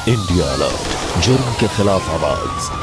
India alert, जुर्म के खिलाफ आवाज।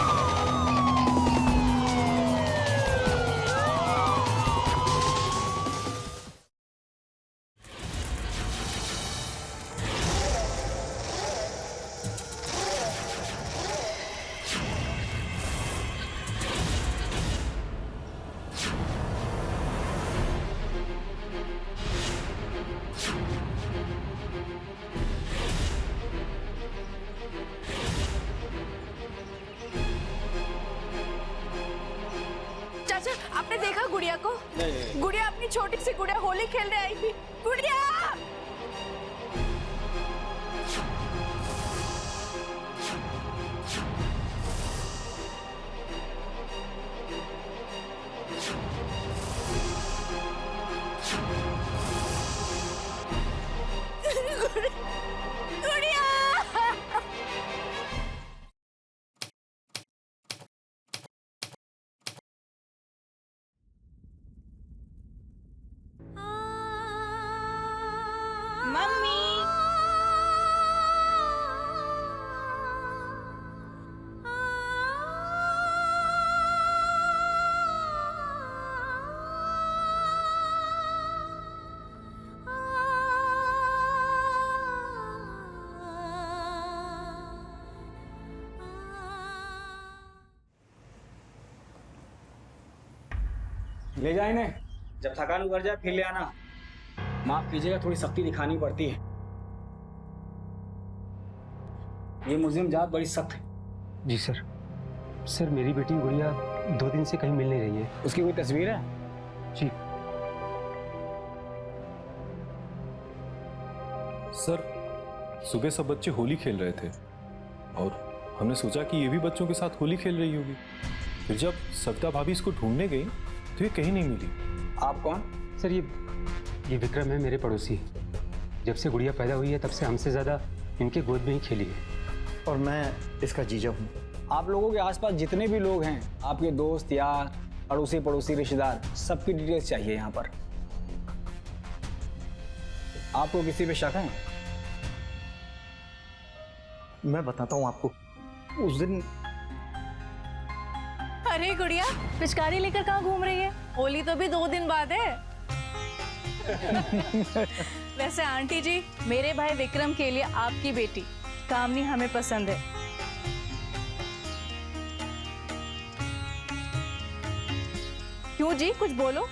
चाचा, आपने देखा गुड़िया को? नहीं। गुड़िया अपनी छोटी सी गुड़िया होली खेलने आई थी। गुड़िया! गुड़िया! मम्मी ले जाए इन्हें, जब थकान उतर जाए फिर ले आना। माफ कीजिएगा, थोड़ी सख्ती दिखानी पड़ती है। ये मुस्लिम जात बड़ी सख्त है। जी सर। सर मेरी बेटी गुड़िया 2 दिन से कहीं मिल नहीं रही है। उसकी कोई तस्वीर है? जी सर, सुबह सब बच्चे होली खेल रहे थे और हमने सोचा कि ये भी बच्चों के साथ होली खेल रही होगी। फिर जब सविता भाभी इसको ढूंढने गई तो ये कहीं नहीं मिली। आप कौन? सर ये विक्रम है, मेरे पड़ोसी। जब से गुड़िया पैदा हुई है तब से हमसे ज़्यादा इनके गोद में ही खेली है। और मैं इसका जीजा हूँ। आप लोगों के आसपास जितने भी लोग हैं, आपके दोस्त यार, अड़ोसी पड़ोसी रिश्तेदार, सबकी डिटेल्स चाहिए यहाँ पर। आपको किसी पे शक है? मैं बताता हूँ आपको। उस दिन अरे गुड़िया, पिचकारी लेकर कहाँ घूम रही है? होली तो भी 2 दिन बाद है। वैसे आंटी जी, मेरे भाई विक्रम के लिए आपकी बेटी कामनी हमें पसंद है। क्यों जी, कुछ बोलो।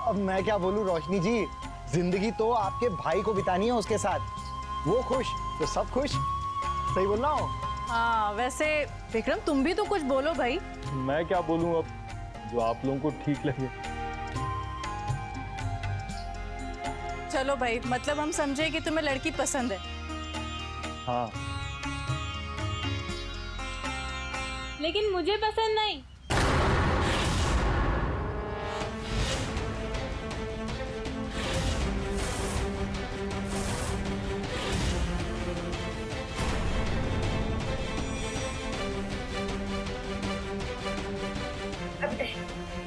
अब मैं क्या बोलूँ रोशनी जी, जिंदगी तो आपके भाई को बितानी है उसके साथ। वो खुश तो सब खुश। सही बोल रहा हूँ? हाँ, वैसे विक्रम तुम भी तो कुछ बोलो भाई। मैं क्या बोलूं, अब जो आप लोगों को ठीक लगे। चलो भाई, मतलब हम समझे कि तुम्हें लड़की पसंद है। हाँ, लेकिन मुझे पसंद नहीं।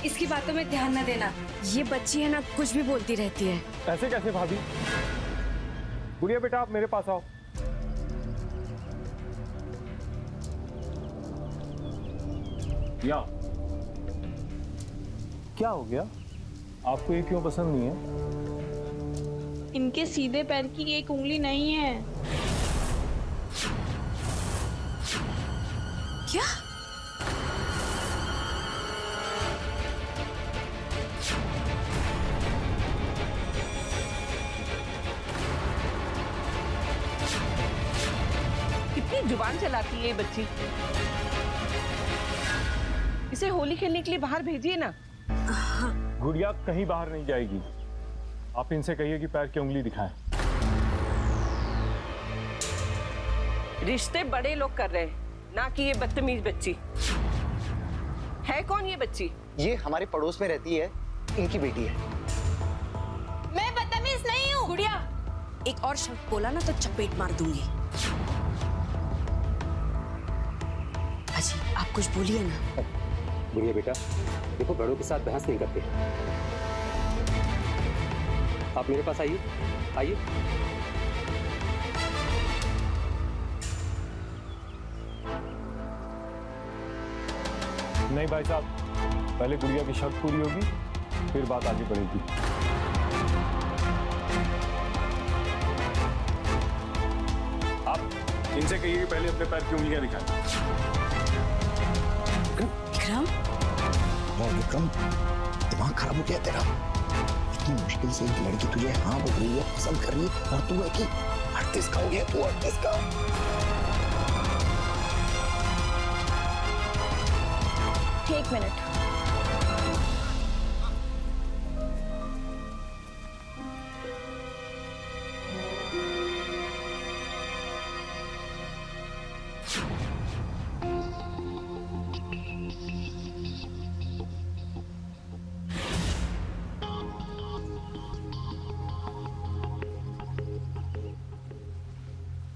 इसकी बातों में ध्यान न देना। ये बच्ची है ना, कुछ भी बोलती रहती है। ऐसे कैसे भाभी? गुड़िया बेटा, आप मेरे पास आओ। या क्या हो गया? आपको ये क्यों पसंद नहीं है? इनके सीधे पैर की एक उंगली नहीं है। क्या? कितनी जुबान चलाती है ये बच्ची। इसे होली खेलने के लिए बाहर भेजिए ना। गुड़िया कहीं बाहर नहीं जाएगी। आप इनसे कहिए कि पैर की उंगली दिखाएं। रिश्ते बड़े लोग कर रहे हैं, ना कि ये बदतमीज बच्ची। है कौन ये बच्ची? ये हमारे पड़ोस में रहती है, इनकी बेटी है। मैं बदतमीज नहीं हूँ। गुड़िया, एक और शब्द बोला ना तो चपेट मार दूंगी। अजी, आप कुछ बोलिए ना। गुड़िया बेटा, देखो बड़ों के साथ बहस नहीं करते। आप मेरे पास आइए, आइए। नहीं भाई साहब, पहले गुड़िया की शर्त पूरी होगी, फिर बात आगे बढ़ेगी। आप इनसे कहिए कि पहले अपने पैर की उंगलियां दिखाएं। विक्रम, विक्रम, दिमाग खराब हो गया तेरा। इतनी मुश्किल से एक लड़की तुझे हाँ बोल रही है, पसंद कर रही है, और तू है कि 38 का हो गया, तू 38 का। एक मिनट।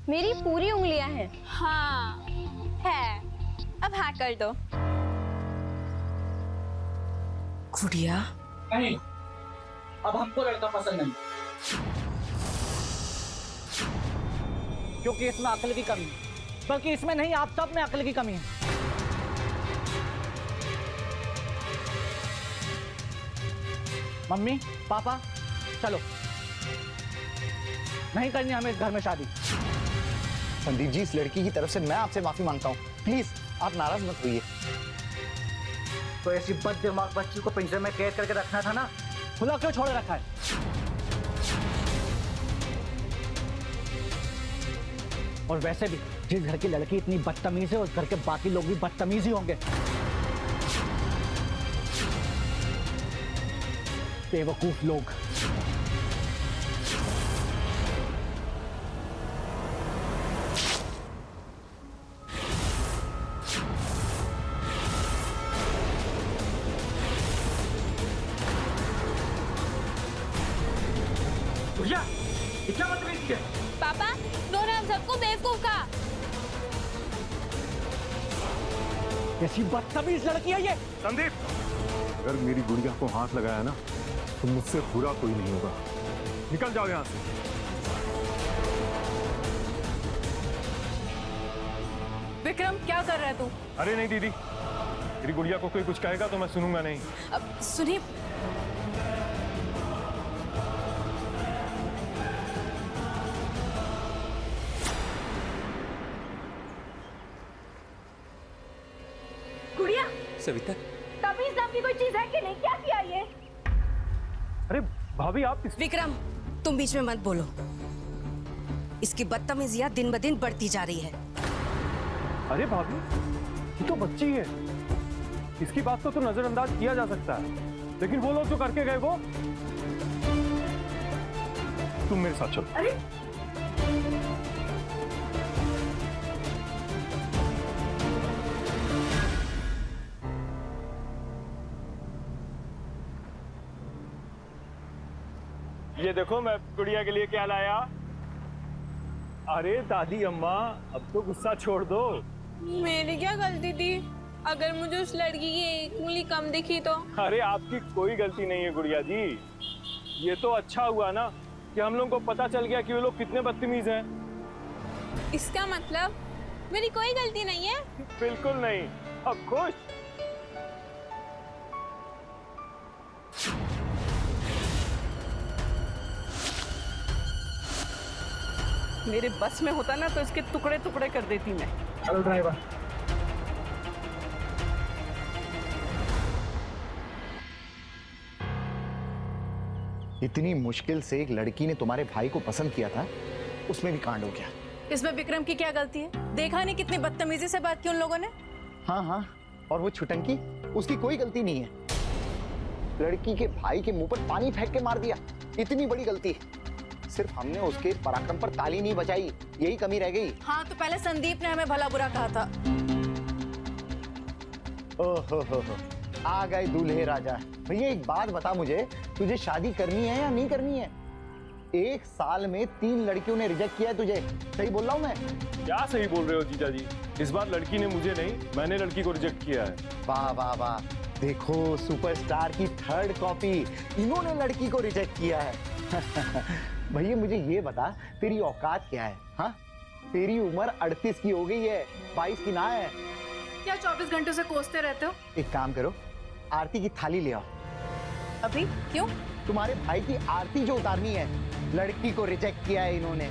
मेरी पूरी उंगलियां हैं। हाँ है। अब हाँ कर दो। गुड़िया, नहीं, अब हमको लड़का पसंद नहीं, क्योंकि इसमें अक्ल की कमी है। बल्कि इसमें नहीं, आप सब में अक्ल की कमी है। मम्मी, पापा, चलो, नहीं करनी हमें इस घर में शादी। संदीप जी, इस लड़की की तरफ से मैं आपसे माफी मांगता हूँ, प्लीज आप नाराज मत होइए। तो ऐसी बददिमाग बच्ची को पिंजरे में कैद करके रखना था ना, खुला क्यों छोड़ रखा है? और वैसे भी जिस घर की लड़की इतनी बदतमीज है, उस घर के बाकी लोग भी बदतमीज ही होंगे। बेवकूफ लोग। क्या बदतमीजी है? पापा, उन्होंने हम सबको बेवकूफ कहा। कैसी बदतमीज लड़की है ये? संदीप, अगर मेरी गुड़िया को हाथ लगाया ना, तो मुझसे बुरा कोई नहीं होगा। निकल जाओ यहाँ से। विक्रम, क्या कर रहा है तू? अरे नहीं दीदी, मेरी गुड़िया को कोई कुछ कहेगा तो मैं सुनूंगा नहीं। अब सुनिए, गुड़िया, सविता, तमीज नाम की कोई चीज है कि नहीं? क्या किया ये? अरे भाभी, आप विक्रम, तुम बीच में मत बोलो। इसकी बदतमीजियां दिन ब दिन बढ़ती जा रही है। अरे भाभी, ये तो बच्ची है, इसकी बात को तो नजरअंदाज किया जा सकता है, लेकिन वो लोग जो करके गए वो। तुम मेरे साथ चलो। अरे ये देखो मैं गुड़िया के लिए क्या लाया। अरे दादी अम्मा, अब तो गुस्सा छोड़ दो। मेरी क्या गलती थी? अगर मुझे उस लड़की की एक उंगली कम दिखी तो? अरे आपकी कोई गलती नहीं है गुड़िया जी। ये तो अच्छा हुआ ना कि हम लोग को पता चल गया कि वो लोग कितने बदतमीज हैं। इसका मतलब मेरी कोई गलती नहीं है? बिल्कुल नहीं। अब खुश? मेरे बस में होता ना तो इसके टुकड़े टुकड़े कर देती मैं। Hello driver. इतनी मुश्किल से एक लड़की ने तुम्हारे भाई को पसंद किया था, उसमें भी कांड हो गया। इसमें विक्रम की क्या गलती है? देखा नहीं कितनी बदतमीजी से बात की उन लोगों ने। हाँ हाँ, और वो छुटंकी, उसकी कोई गलती नहीं है। लड़की के भाई के मुंह पर पानी फेंक के मार दिया, इतनी बड़ी गलती। सिर्फ हमने उसके पराक्रम पर ताली नहीं बजाई, यही कमी रह गई। हाँ, तो पहले संदीप ने हमें भला बुरा कहा था। ओहो, आ गए दूल्हे राजा। भैया एक बात बता मुझे, तुझे शादी करनी है या नहीं करनी है? 1 साल में 3 लड़कियों ने रिजेक्ट किया है तुझे, सही बोल रहा हूँ मैं? क्या सही बोल रहे हो जीजा जी? इस बार लड़की ने मुझे नहीं, मैंने लड़की को रिजेक्ट किया है। वाह वाह वाह, देखो सुपरस्टार की 3rd कॉपी, इन्होंने लड़की को रिजेक्ट किया है। भैया मुझे ये बता, तेरी औकात क्या है? हाँ, तेरी उम्र 38 की हो गई है, 22 की ना है। क्या 24 घंटे से कोसते रहते हो? एक काम करो, आरती की थाली ले आओ। अभी क्यों? तुम्हारे भाई की आरती जो उतारनी है, लड़की को रिजेक्ट किया है इन्होंने।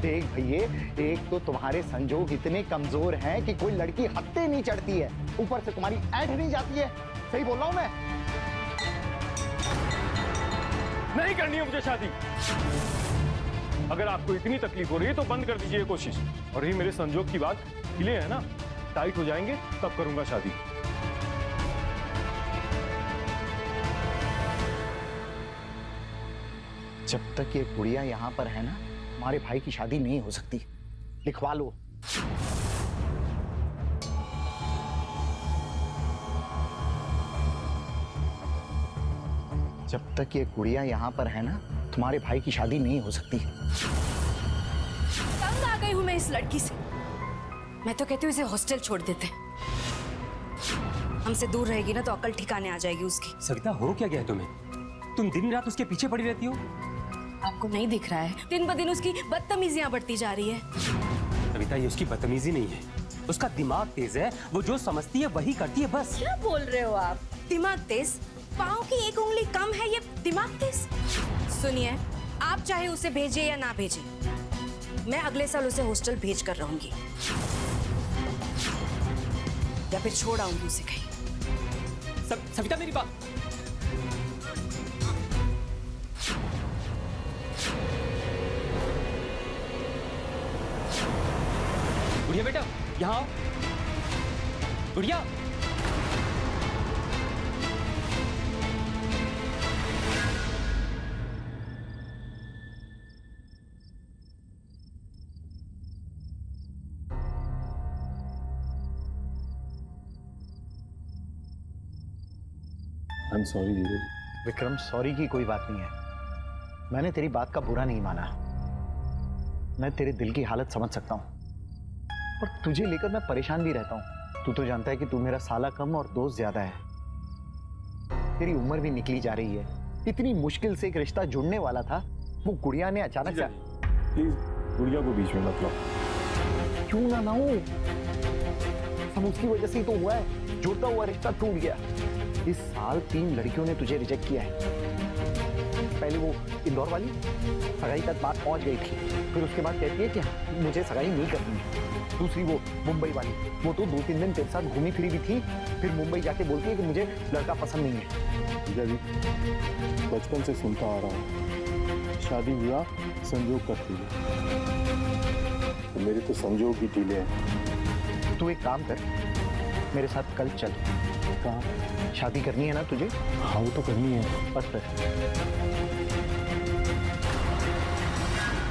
देख भैये, एक तो तुम्हारे संजोग इतने कमजोर हैं कि कोई लड़की हत्ते नहीं चढ़ती है, ऊपर से तुम्हारी ऐंठ नहीं जाती है। सही बोल रहा हूं मैं? नहीं करनी है मुझे शादी। अगर आपको इतनी तकलीफ हो रही है तो बंद कर दीजिए ये कोशिश। और ये मेरे संजोग की बात हिले है ना, टाइट हो जाएंगे तब करूंगा शादी। जब तक ये गुड़िया यहाँ पर है ना, हमारे भाई की शादी नहीं हो सकती। लिखवा लो। जब तक ये गुड़िया यहाँ पर है ना, तुम्हारे भाई की शादी नहीं हो सकती। तंग आ गई हूं मैं इस लड़की से। मैं तो कहती हूँ इसे हॉस्टल छोड़ देते। हमसे दूर रहेगी ना तो अकल ठिकाने आ जाएगी उसकी। सविता, हो क्या गया है तुम्हें? तुम दिन रात उसके पीछे पड़ी रहती हो। आपको नहीं दिख रहा है? दिन ब दिन उसकी बदतमीजियां बढ़ती जा रही है। सविता, ये उसकी बदतमीजी नहीं है, उसका दिमाग तेज है। वो जो समझती है वही करती है, बस। क्या बोल रहे हो आप? दिमाग तेज? पाँव की एक उंगली कम है ये दिमाग तेज? सुनिए, आप चाहे उसे भेजिए या ना भेजिए, मैं अगले साल उसे हॉस्टल भेज कर रहूंगी, या फिर छोड़ आऊंगी उसे कहीं। सविता, मेरी बात। गुड़िया बेटा, यहाँ आओ। गुड़िया, I am sorry Dheeraj. Vikram, sorry की कोई बात नहीं है। मैंने तेरी बात का बुरा नहीं माना। मैं तेरे दिल की हालत समझ सकता हूँ, और तुझे लेकर मैं परेशान भी रहता हूँ। तू तो जानता है कि तू मेरा साला कम और दोस्त ज्यादा है। तेरी उम्र भी निकली जा रही है। इतनी मुश्किल से एक रिश्ता जुड़ने वाला था, वो गुड़िया ने अचानक से। प्लीज गुड़िया को बीच में मत लाओ। क्यों ना लाऊं? सब उसकी वजह से ही तो हुआ है। जुड़ता हुआ रिश्ता टूट गया। इस साल 3 लड़कियों ने तुझे रिजेक्ट किया है। पहले वो इंदौर वाली सगाई तक बात पहुंच गई थी, फिर उसके बाद कहती है कि मुझे सगाई नहीं करनी है। दूसरी वो मुंबई वाली, वो तो 2-3 दिन तेरे साथ घूमी फिरी भी थी, फिर मुंबई जाके बोलती है कि मुझे लड़का पसंद नहीं है। जी, बचपन से सुनता आ रहा हूँ, शादी ब्याह संजोग करती है, तो मेरे तो संजोग ही ढीले हैं। तू एक काम कर, मेरे साथ कल चल। कहाँ? शादी करनी है ना तुझे? हाँ, वो तो करनी है। बस फिर।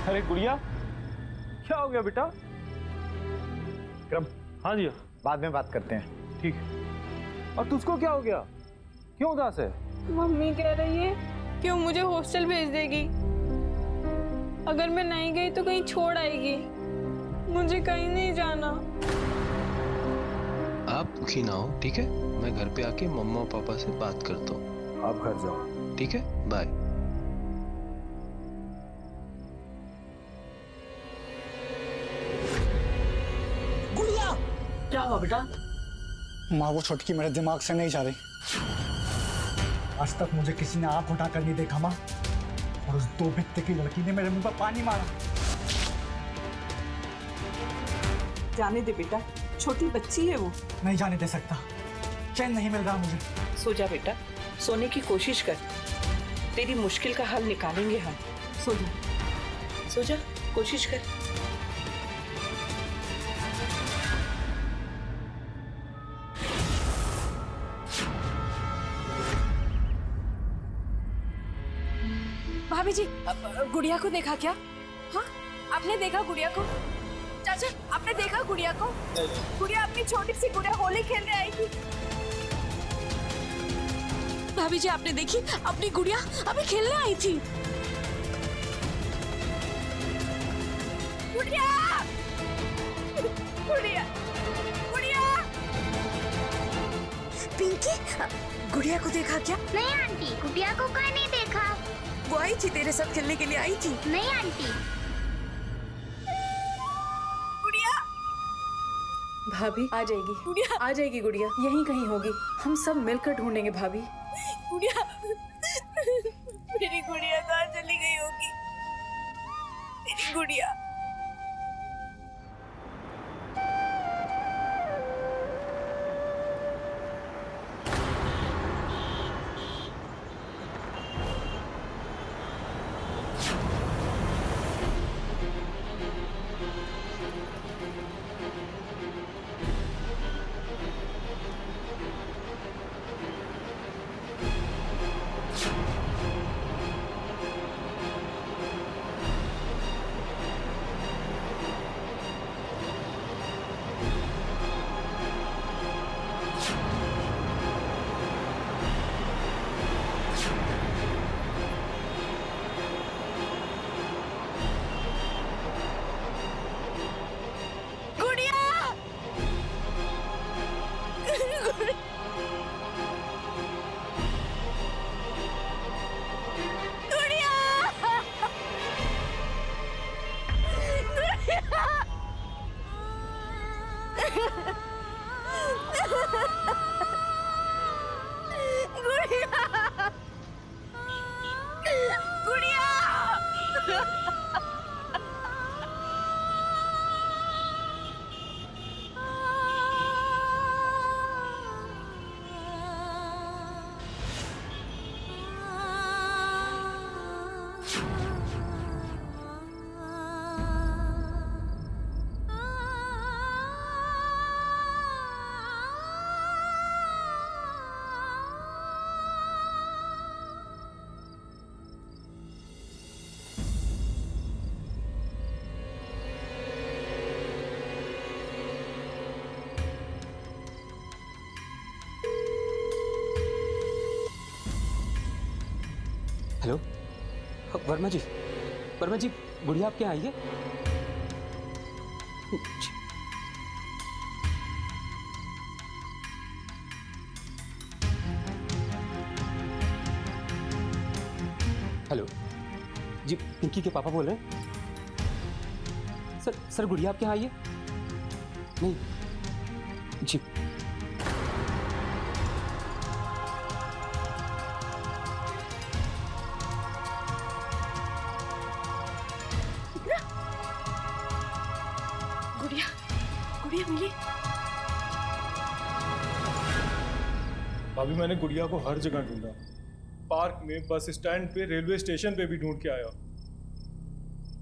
अरे गुड़िया, क्या हो गया बेटा? विक्रम, हाँ जी, बाद में बात करते हैं। ठीक है। और तुझको क्या हो गया? क्यों उदास है? मम्मी कह रही है कि वो मुझे हॉस्टल भेज देगी। अगर मैं नहीं गई तो कहीं छोड़ आएगी। मुझे कहीं नहीं जाना। आप दुखी ना हो, ठीक है? मैं घर पे आके मम्मा और पापा से बात करता हूँ। आप घर जाओ, ठीक है? बाय। क्या हुआ बेटा? माँ, वो छुटकी मेरे दिमाग से नहीं जा रही। आज तक मुझे किसी ने आंख उठाकर नहीं देखा माँ, और उस 2 भित्ते की लड़की ने मेरे मुंह पर पानी मारा। जाने दे बेटा, छोटी बच्ची है वो। नहीं जाने दे सकता, चैन नहीं मिल रहा मुझे। सो जा बेटा, सोने की कोशिश कर। तेरी मुश्किल का हल निकालेंगे हम। सो जा, सो जा, कोशिश कर। भाभी जी, गुड़िया को देखा क्या? हाँ, आपने देखा गुड़िया को? चाचा, आपने देखा गुड़िया को? गुड़िया अपनी छोटी सी गुड़िया होली खेलने आई थी। भाभी जी, आपने देखी? अपनी गुड़िया अभी खेलने आई थी। गुड़िया! गुड़िया! गुड़िया! पिंकी, गुड़िया को देखा क्या? नहीं आंटी, गुड़िया को कोई नहीं देखा। वो आई थी तेरे साथ खेलने के लिए, आई थी। नहीं आंटी। गुड़िया! भाभी आ जाएगी गुड़िया, आ जाएगी गुड़िया, यहीं कहीं होगी, हम सब मिलकर ढूंढेंगे भाभी। गुड़िया। मेरी गुड़िया कहाँ चली गई होगी? मेरी गुड़िया। हेलो, वर्मा जी, गुड़िया आप क्या आई है? हेलो जी, पिंकी के पापा बोल रहे हैं? सर गुड़िया आप क्या आई है? नहीं जी, गुड़िया मिली? भाभी मैंने गुड़िया को हर जगह ढूंढा, पार्क में, बस स्टैंड पे, रेलवे स्टेशन पे भी ढूंढ के आया,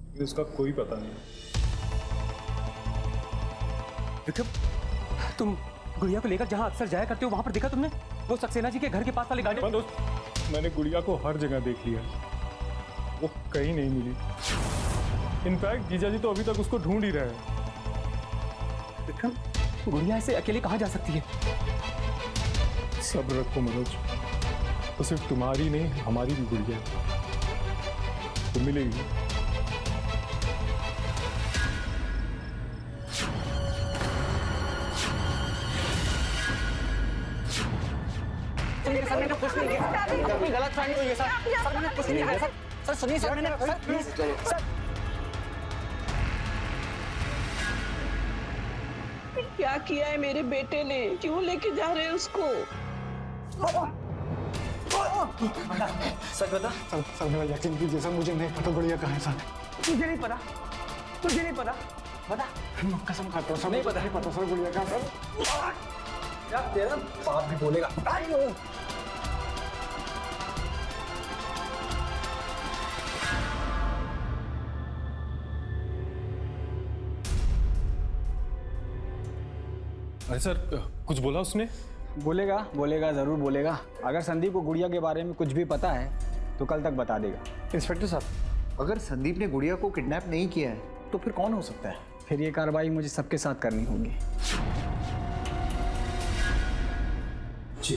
लेकिन उसका कोई पता नहीं। विक्रम, तुम गुड़िया को लेकर जहां अक्सर जाया करते हो वहां पर देखा तुमने? वो सक्सेना जी के घर के पास वाले गार्डन? दोस्त, मैंने गुड़िया को हर जगह देख लिया, वो कहीं नहीं मिली। इनफैक्ट जीजा जी तो अभी तक उसको ढूंढ ही रहे हैं। विक्रम, गुड़िया ऐसे अकेले कहाँ जा सकती है? सब्र रखो मनोज, तो सिर्फ तुम्हारी नहीं हमारी भी गुड़िया तो मिलेगी। सर मैंने कुछ नहीं किया, कोई गलत फहमी हुई है सर। सर मैंने कुछ नहीं किया सर, सुनिए सर, मैंने सर प्लीज सर। क्या किया है मेरे बेटे ने? क्यों लेके जा रहे हैं उसको? सच बता। सर मेरा यकीन कीजिए सर, मुझे नहीं पता गुड़िया कहाँ है सर। तुझे नहीं पता? तुझे नहीं पता? बता। कसम खाता हूँ सर, नहीं पता सर गुड़िया कहाँ है। यार तेरा बाप भी बोलेगा। अरे सर, कुछ बोला उसने? बोलेगा जरूर बोलेगा। अगर संदीप को गुड़िया के बारे में कुछ भी पता है तो कल तक बता देगा। इंस्पेक्टर साहब, अगर संदीप ने गुड़िया को किडनैप नहीं किया है तो फिर कौन हो सकता है? फिर ये कार्रवाई मुझे सबके साथ करनी होगी। जी।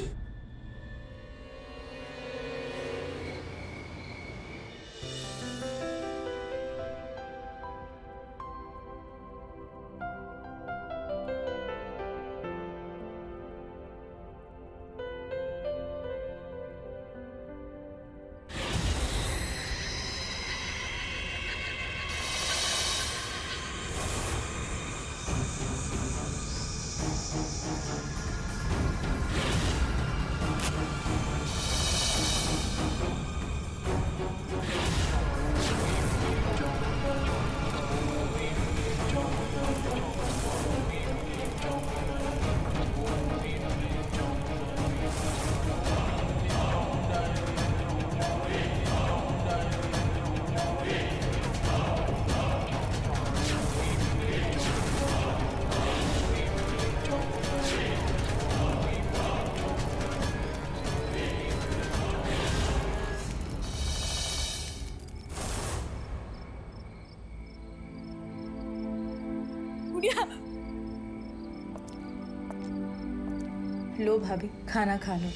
लो भाभी, खाना खा लो।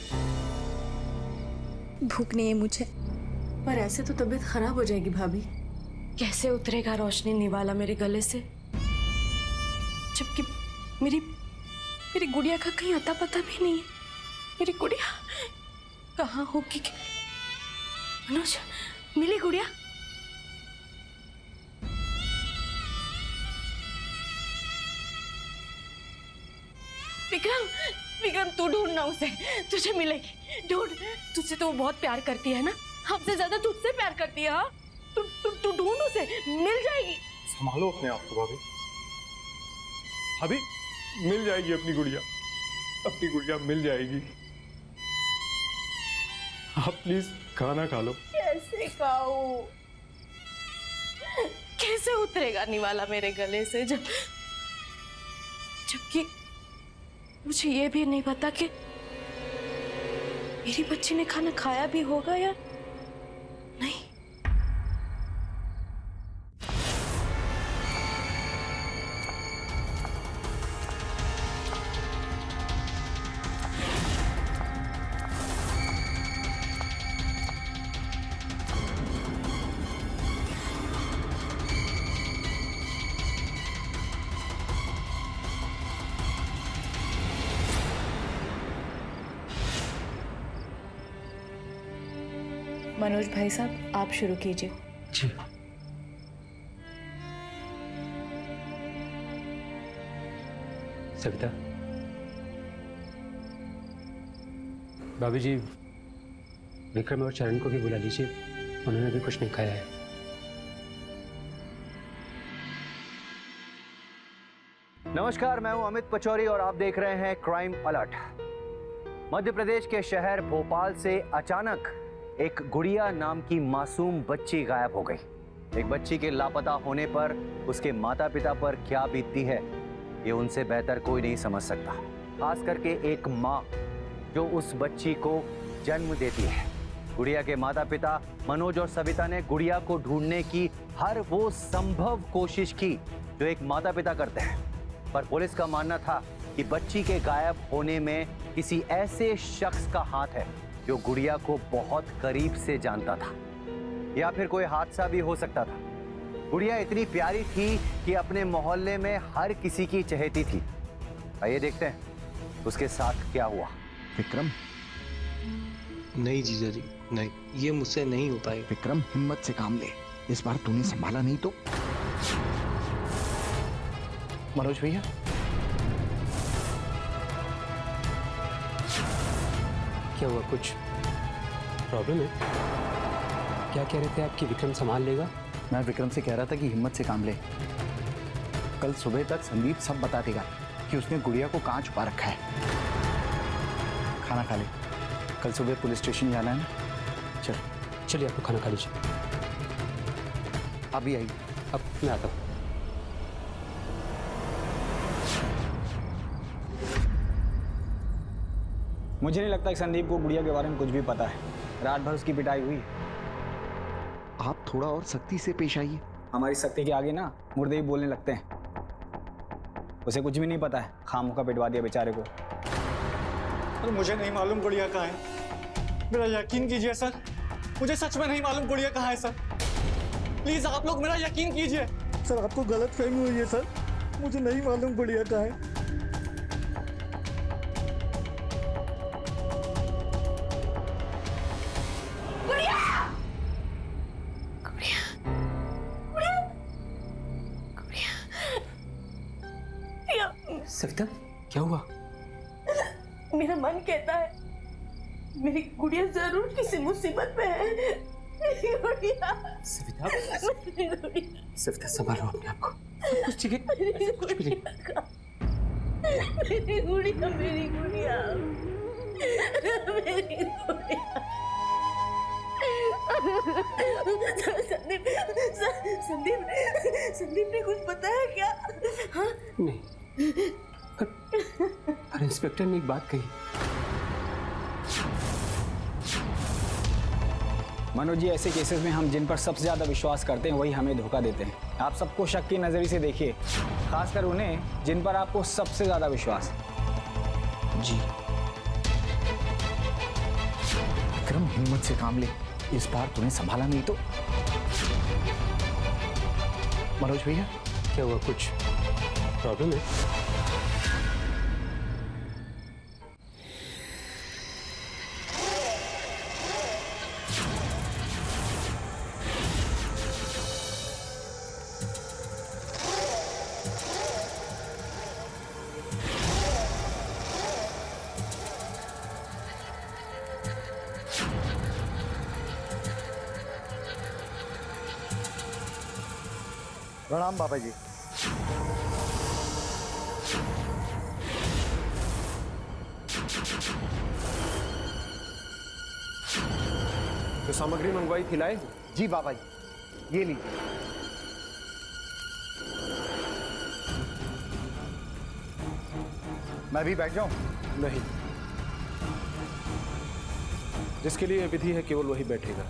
भूख नहीं है मुझे। पर ऐसे तो तबीयत खराब हो जाएगी भाभी। कैसे उतरेगा रोशनी निवाला मेरे गले से, जबकि मेरी गुड़िया का कहीं अता पता भी नहीं है। मेरी गुड़िया कहाँ होगी? मनोज, मिली गुड़िया? विक्रम तू ढूंढना उसे, तुझे मिलेगी। ढूंढ, तुझसे तो वो बहुत प्यार करती है ना, हमसे ज्यादा तुझसे प्यार करती है। हाँ, तू ढूंढ उसे, मिल जाएगी। संभालो अपने आप को भाभी। भाभी, मिल जाएगी अपनी गुड़िया, अपनी गुड़िया मिल जाएगी। आप प्लीज खाना खा लो। कैसे खाऊं? कैसे उतरेगा निवाला मेरे गले से, जबकि मुझे ये भी नहीं पता कि मेरी बच्ची ने खाना खाया भी होगा या नहीं। मनोज भाई साहब, आप शुरू कीजिए। जी। सविता, भाभी जी विक्रम और चरण को भी बुला लीजिए, उन्होंने भी कुछ नहीं खाया है। नमस्कार, मैं हूं अमित पचौरी और आप देख रहे हैं क्राइम अलर्ट। मध्य प्रदेश के शहर भोपाल से अचानक एक गुड़िया नाम की मासूम बच्ची गायब हो गई। एक बच्ची के लापता होने पर उसके माता पिता पर क्या बीतती है, ये उनसे बेहतर कोई नहीं समझ सकता। खास करके एक माँ जो उस बच्ची को जन्म देती है। गुड़िया के माता पिता मनोज और सविता ने गुड़िया को ढूंढने की हर वो संभव कोशिश की जो एक माता पिता करते हैं, पर पुलिस का मानना था कि बच्ची के गायब होने में किसी ऐसे शख्स का हाथ है जो गुड़िया को बहुत करीब से जानता था, या फिर कोई हादसा भी हो सकता था। गुड़िया इतनी प्यारी थी कि अपने मोहल्ले में हर किसी की चहेती थी। आइए देखते हैं उसके साथ क्या हुआ। विक्रम, नहीं जीजा जी, नहीं, ये मुझसे नहीं हो पाएगा। विक्रम हिम्मत से काम ले, इस बार तूने संभाला नहीं तो। मनोज भैया, क्या हुआ, कुछ प्रॉब्लम है? क्या कह रहे थे आप कि विक्रम संभाल लेगा? मैं विक्रम से कह रहा था कि हिम्मत से काम ले। कल सुबह तक संदीप सब बता देगा कि उसने गुड़िया को कहाँ छुपा रखा है। खाना खा ले, कल सुबह पुलिस स्टेशन जाना है ना। चलिए आपको खाना खा लीजिए। अभी आइए। अब मैं आता हूँ। मुझे नहीं लगता कि संदीप को गुड़िया के बारे में कुछ भी पता है। रात भर उसकी पिटाई हुई। आप थोड़ा और सख्ती से पेश आइए। हमारी सख्ती के आगे ना मुर्दे ही बोलने लगते हैं। उसे कुछ भी नहीं पता है, खामों का पिटवा दिया बेचारे को। और मुझे नहीं मालूम गुड़िया कहाँ है। मेरा यकीन कीजिए सर, मुझे सच में नहीं मालूम गुड़िया कहाँ है सर। प्लीज आप लोग मेरा यकीन कीजिए। सर आपको गलत फहमी हुई है सर, मुझे नहीं मालूम गुड़िया कहाँ है। सविता, क्या हुआ? मेरा मन कहता है मेरी गुड़िया जरूर किसी मुसीबत में है। मेरी गुड़िया। सविता, मेरी गुड़िया। सविता संभालो अपने आप को। कुछ ठीक है? कुछ भी नहीं। मेरी गुड़िया, मेरी गुड़िया, मेरी गुड़िया। संदीप, संदीप, संदीप ने कुछ बताया क्या? हाँ? नहीं, पर इंस्पेक्टर ने एक बात कही। मनोज जी, ऐसे केसेस में हम जिन पर सबसे ज्यादा विश्वास करते हैं वही हमें धोखा देते हैं। आप सबको शक की नजरिए से देखिए, खासकर उन्हें जिन पर आपको सबसे ज्यादा विश्वास है। जी, विक्रम हिम्मत से काम ले, इस बार तूने संभाला नहीं तो। मनोज भैया, क्या हुआ, कुछ प्रॉब्लम है? प्रणाम बाबा जी। तो सामग्री मंगवाई थी, लाए? जी बाबा जी, ये लीजिए। मैं भी बैठ जाऊं? नहीं, जिसके लिए विधि है केवल वही बैठेगा।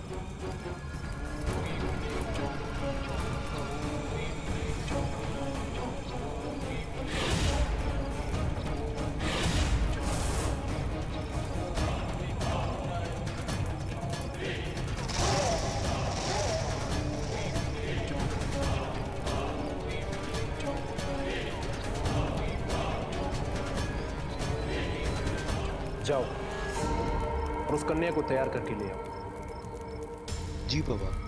जाओ और उस कन्या को तैयार करके ले आओ। जी बाबा।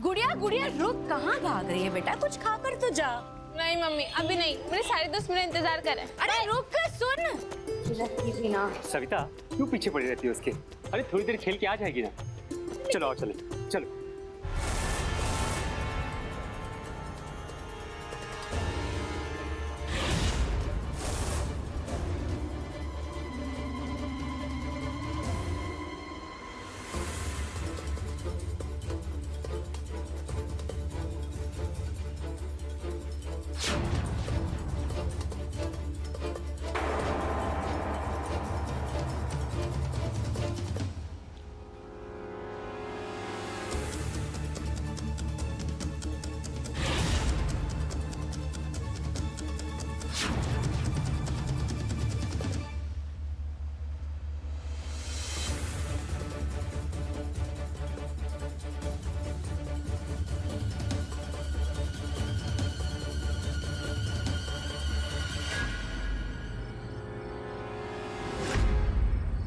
गुड़िया गुड़िया रुक, कहाँ भाग रही है बेटा? कुछ खाकर तो जा। नहीं मम्मी, अभी नहीं, मेरे सारे दोस्त मेरा इंतजार कर रहे हैं। अरे रुक, सुन। ना सविता, क्यों पीछे पड़ी रहती है उसके? अरे थोड़ी देर खेल के आ जाएगी ना। चलो आओ, चलो चलो।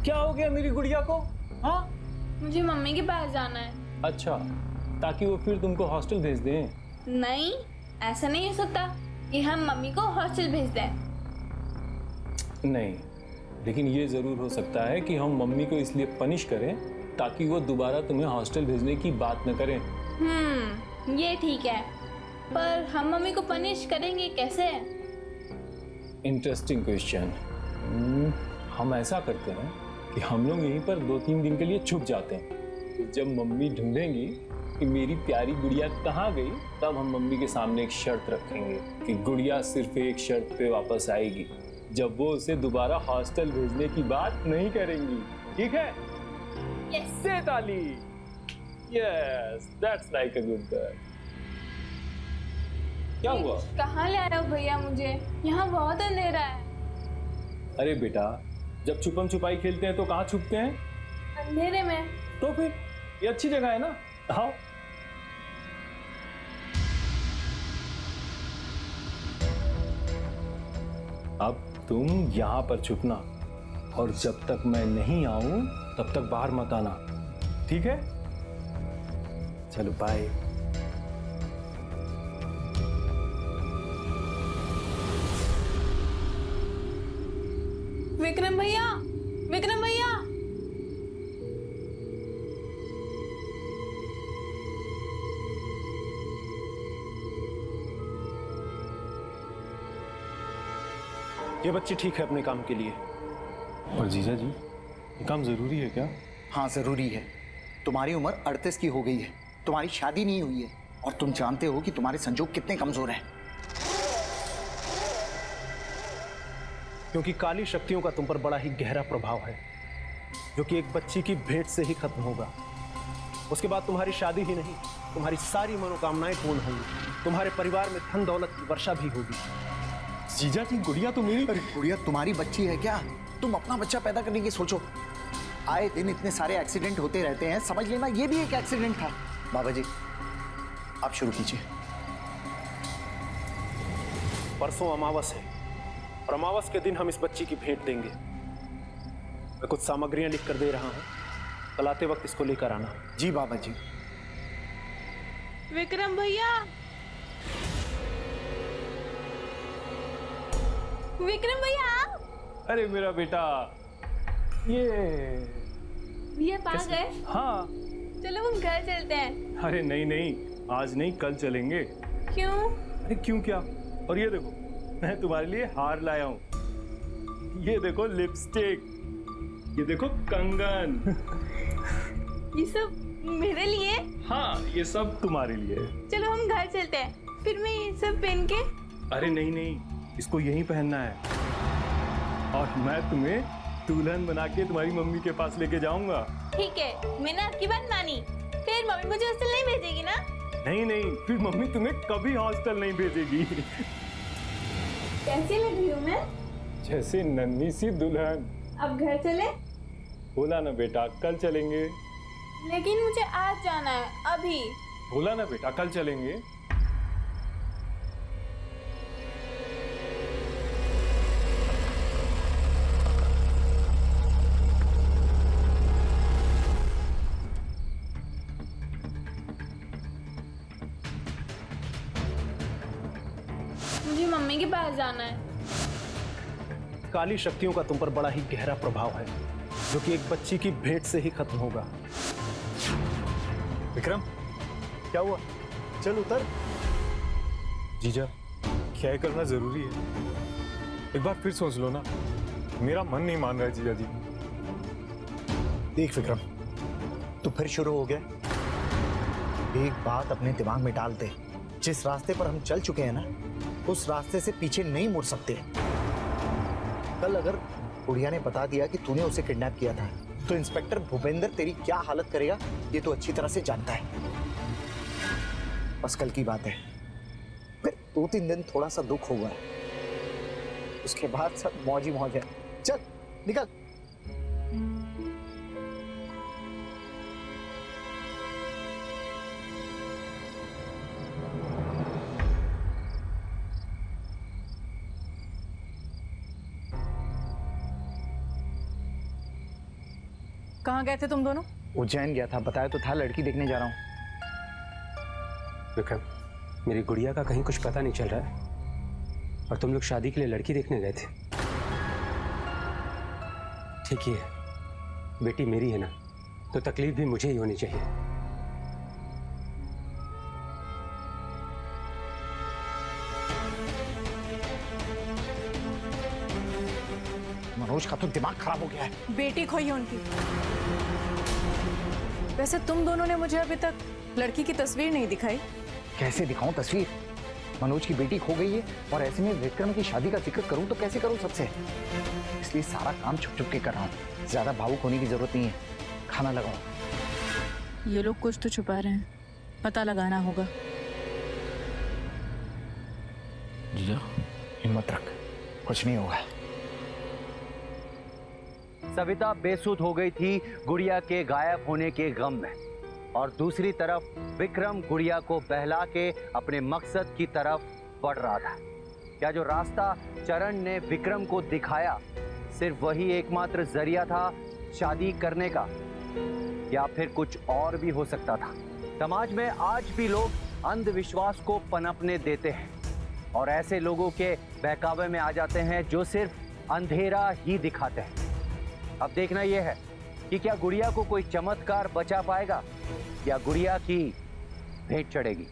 क्या हो गया मेरी गुड़िया को? हाँ, मुझे मम्मी के पास जाना है। अच्छा, ताकि वो फिर तुमको हॉस्टल भेज दें? नहीं, ऐसा नहीं हो सकता कि हम मम्मी को हॉस्टल भेज दें। नहीं, लेकिन ये जरूर हो सकता है कि हम मम्मी को इसलिए पनिश करें ताकि वो दोबारा तुम्हें हॉस्टल भेजने की बात न करें। ये ठीक है, पर हम मम्मी को पनिश करेंगे कैसे? Interesting question. हम ऐसा करते हैं कि हम लोग यहीं पर 2-3 दिन के लिए छुप जाते हैं। तो जब मम्मी ढूंढेंगी कि मेरी प्यारी गुड़िया कहाँ गई, तब हम मम्मी के सामने एक शर्त रखेंगे कि गुड़िया सिर्फ एक शर्त पे वापस आएगी, जब वो उसे दोबारा हॉस्टल भेजने की बात नहीं करेंगी। ठीक है? Yes. से ताली। Yes, that's like a good girl. क्या हुआ? कहाँ ले आए हो भैया मुझे? यहाँ बहुत अंधेरा है। अरे बेटा, जब छुपम छुपाई खेलते हैं तो कहाँ छुपते हैं? अंधेरे में। तो फिर ये अच्छी जगह है ना, आओ। अब तुम यहाँ पर छुपना, और जब तक मैं नहीं आऊं तब तक बाहर मत आना, ठीक है? चलो बाय। विक्रम भैया, विक्रम भैया। ये बच्ची ठीक है अपने काम के लिए, पर जीजा जी, ये काम जरूरी है क्या? हाँ जरूरी है। तुम्हारी उम्र 38 की हो गई है, तुम्हारी शादी नहीं हुई है। और तुम जानते हो कि तुम्हारे संजोग कितने कमजोर हैं। क्योंकि काली शक्तियों का तुम पर बड़ा ही गहरा प्रभाव है, जो कि एक बच्ची की भेंट से ही खत्म होगा। उसके बाद तुम्हारी शादी ही नहीं, तुम्हारी सारी मनोकामनाएं पूर्ण होंगी। तुम्हारे परिवार में धन दौलत की वर्षा भी होगी। जीजा जी, गुड़िया तो मेरी। अरे गुड़िया तुम्हारी बच्ची है क्या? तुम अपना बच्चा पैदा करने की सोचो। आए दिन इतने सारे एक्सीडेंट होते रहते हैं, समझ लेना ये भी एक एक्सीडेंट था। बाबा जी आप शुरू कीजिए। परसों अमावस है और अमावस के दिन हम इस बच्ची की भेंट देंगे। मैं कुछ सामग्रियां लिख कर दे रहा हूं, कल आते वक्त इसको लेकर आना। जी बाबा जी। विक्रम भैया, विक्रम भैया। अरे मेरा बेटा, ये पा गए? हाँ। चलो हम घर चलते हैं। अरे नहीं नहीं, आज नहीं कल चलेंगे। क्यों? अरे क्यों क्या? और ये देखो, मैं तुम्हारे लिए हार लाया हूँ। ये देखो लिपस्टिक, ये देखो कंगन। ये सब मेरे लिए? हाँ, ये सब तुम्हारे लिए। चलो हम घर चलते हैं, फिर मैं ये सब पहन के। अरे नहीं नहीं, इसको यहीं पहनना है और मैं तुम्हें दुल्हन बना के तुम्हारी मम्मी के पास लेके जाऊंगा। ठीक है, मैंने आपकी बात मानी। फिर मम्मी मुझे हॉस्टल नहीं भेजेगी ना? नहीं नहीं, फिर मम्मी तुम्हें कभी हॉस्टल नहीं भेजेगी। कैसी लग रही हूँ मैं? जैसे नन्ही सी दुल्हन। अब घर चले? बोला ना बेटा कल चलेंगे। लेकिन मुझे आज जाना है, अभी। बोला ना बेटा कल चलेंगे। मुझे मम्मी के पास जाना है। काली शक्तियों का तुम पर बड़ा ही गहरा प्रभाव है, जो कि एक बच्ची की भेंट से ही खत्म होगा। विक्रम, क्या हुआ? चल उतर। जीजा, क्या करना जरूरी है? एक बार फिर सोच लो ना। मेरा मन नहीं मान रहा है जीजा जी। देख विक्रम, तू फिर शुरू हो गया। एक बात अपने दिमाग में डाल दे, जिस रास्ते पर हम चल चुके हैं ना, उस रास्ते से पीछे नहीं मुड़ सकते। कल अगर गुड़िया ने बता दिया कि तूने उसे किडनैप किया था, तो इंस्पेक्टर भूपेंद्र तेरी क्या हालत करेगा ये तो अच्छी तरह से जानता है। बस कल की बात है, फिर 2-3 दिन थोड़ा सा दुख होगा, उसके बाद सब मौज ही मौज है। चल निकल। कहाँ गए थे तुम दोनों? उज्जैन गया था, बताया तो था, लड़की देखने जा रहा हूँ। विक्रम, मेरी गुड़िया का कहीं कुछ पता नहीं चल रहा है और तुम लोग शादी के लिए लड़की देखने गए थे। ठीक ही है, बेटी मेरी है ना, तो तकलीफ भी मुझे ही होनी चाहिए। मनोज का तो दिमाग खराब हो गया है। बेटी खोई है उनकी। वैसे तुम दोनों ने मुझे अभी तक लड़की की तस्वीर नहीं दिखाई। कैसे दिखाऊं तस्वीर? मनोज की बेटी खो गई है और ऐसे में विक्रम की शादी का जिक्र करूं तो कैसे करूं सबसे? इसलिए सारा काम छुप छुप के कर रहा हूं। ज्यादा भावुक होने की जरूरत नहीं है। खाना लगाओ। ये लोग कुछ तो छुपा रहे हैं, पता लगाना होगा। जीजा हिम्मत रख, कुछ नहीं होगा। सविता बेसुध हो गई थी गुड़िया के गायब होने के गम में, और दूसरी तरफ विक्रम गुड़िया को बहला के अपने मकसद की तरफ बढ़ रहा था। क्या जो रास्ता चरण ने विक्रम को दिखाया सिर्फ वही एकमात्र जरिया था शादी करने का, या फिर कुछ और भी हो सकता था? समाज में आज भी लोग अंधविश्वास को पनपने देते हैं और ऐसे लोगों के बहकावे में आ जाते हैं जो सिर्फ अंधेरा ही दिखाते हैं। अब देखना यह है कि क्या गुड़िया को कोई चमत्कार बचा पाएगा या गुड़िया की भेंट चढ़ेगी।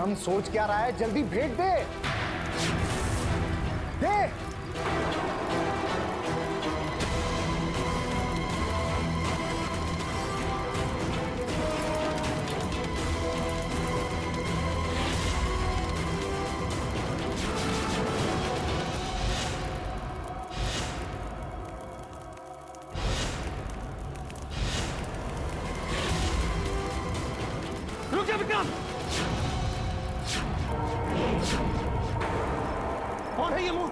विक्रम सोच क्या रहा है? जल्दी भेंट दे। दे। रुक जा विक्रम। कौन है ये मूड?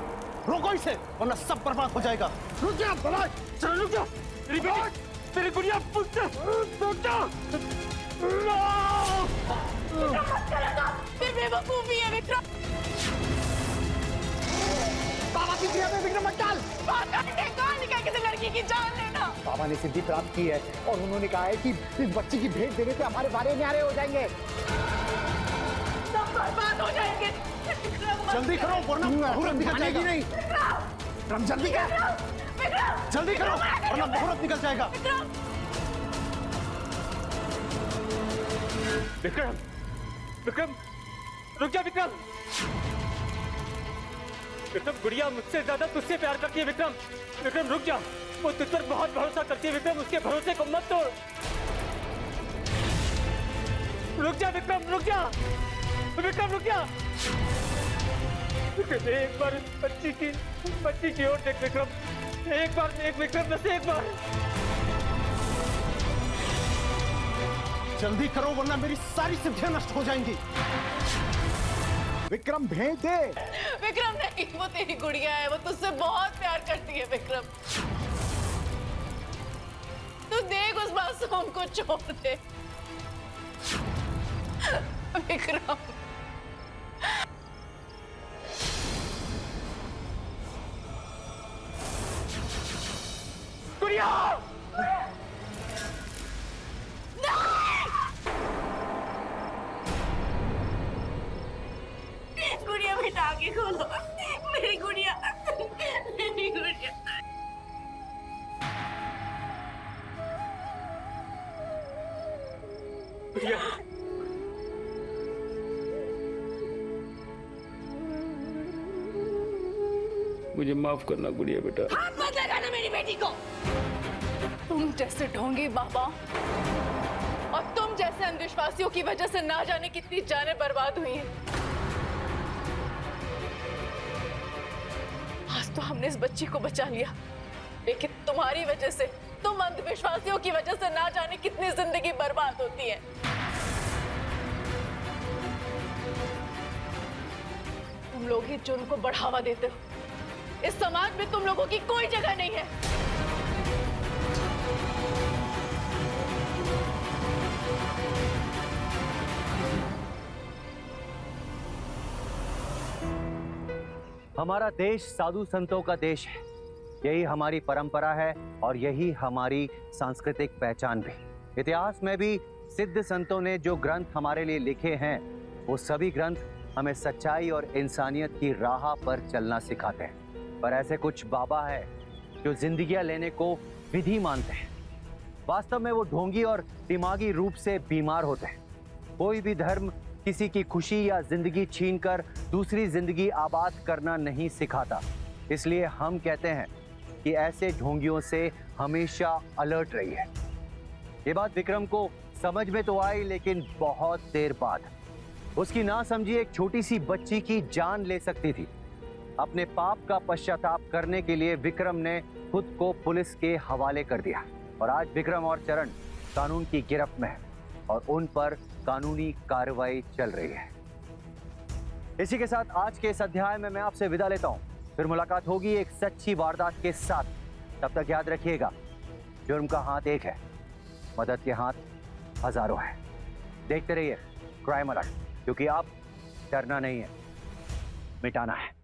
रोको इसे वरना सब बर्बाद हो जाएगा। रुक जा बलाज, चल रुक जा। तेरी बेटी, तेरी गुड़िया पुत्र, रुक जा। ये बेवकूफी है विक्रम। बाबा की क्रिया में विक्रम मत डाल। कहाँ निकाल किसी लड़की की जान लेना। बाबा ने सिद्धि प्राप्त की है और उन्होंने कहा है कि इस बच्चे की भेंट देने से हमारे बारे न्यारे हो जाएंगे। सब बर्बाद हो जाएंगे। जल्दी करो वरना मुहूर्त निकल जाएगा। नहीं विक्रम जल्दी कर। जल्दी करो वरना मुहूर्त निकल जाएगा। विक्रम, विक्रम, रुक जा विक्रम। विक्रम, गुड़िया मुझसे ज्यादा तुझसे प्यार करती है विक्रम। विक्रम रुक जा, वो तुझ पर बहुत भरोसा करती है विक्रम, उसके भरोसे को मत तोड़। रुक जा विक्रम, रुक जा विक्रम, रुक जा। विक्रम एक बार उस बच्ची की ओर देख विक्रम, एक बार देख विक्रम, बस एक बार। जल्दी करो वरना मेरी सारी सिद्धियां नष्ट हो जाएंगी। विक्रम भेंट दे। विक्रम नहीं, वो तेरी गुड़िया है, वो तुझसे बहुत प्यार करती है विक्रम। तू देख उस मासूम को छोड़ दे विक्रम। गुड़िया! गुड़िया बेटा आगे खोलो, मेरी गुड़िया, मेरी गुड़िया। गुड़िया, मुझे माफ करना गुड़िया बेटा। हाथ मत लगाना मेरी बेटी को। तुम जैसे ढोंगी बाबा और तुम जैसे अंधविश्वासियों की वजह से ना जाने कितनी जानें बर्बाद हुई हैं। आज तो हमने इस बच्ची को बचा लिया, लेकिन तुम्हारी वजह से, तुम अंधविश्वासियों की वजह से ना जाने कितनी जिंदगी बर्बाद होती है। तुम लोग ही जुर्म को बढ़ावा देते हो। इस समाज में तुम लोगों की कोई जगह नहीं है। हमारा देश साधु संतों का देश है, यही हमारी परंपरा है और यही हमारी सांस्कृतिक पहचान भी। इतिहास में भी सिद्ध संतों ने जो ग्रंथ हमारे लिए लिखे हैं, वो सभी ग्रंथ हमें सच्चाई और इंसानियत की राह पर चलना सिखाते हैं। पर ऐसे कुछ बाबा है जो जिंदगियां लेने को विधि मानते हैं। वास्तव में वो ढोंगी और दिमागी रूप से बीमार होते हैं। कोई भी धर्म किसी की खुशी या जिंदगी छीनकर दूसरी जिंदगी आबाद करना नहीं सिखाता। इसलिए हम कहते हैं कि ऐसे ढोंगियों से हमेशा अलर्ट रहिए। ये बात विक्रम को समझ में तो आई, लेकिन बहुत देर बाद। उसकी ना समझी एक छोटी सी बच्ची की जान ले सकती थी। अपने पाप का पश्चाताप करने के लिए विक्रम ने खुद को पुलिस के हवाले कर दिया और आज विक्रम और चरण कानून की गिरफ्त में है और उन पर कानूनी कार्रवाई चल रही है। इसी के साथ आज के इस अध्याय में मैं आपसे विदा लेता हूं। फिर मुलाकात होगी एक सच्ची वारदात के साथ। तब तक याद रखिएगा, जुर्म का हाथ एक है, मदद के हाथ हजारों हैं। देखते रहिए क्राइम अलर्ट, क्योंकि अब डरना नहीं है, मिटाना है।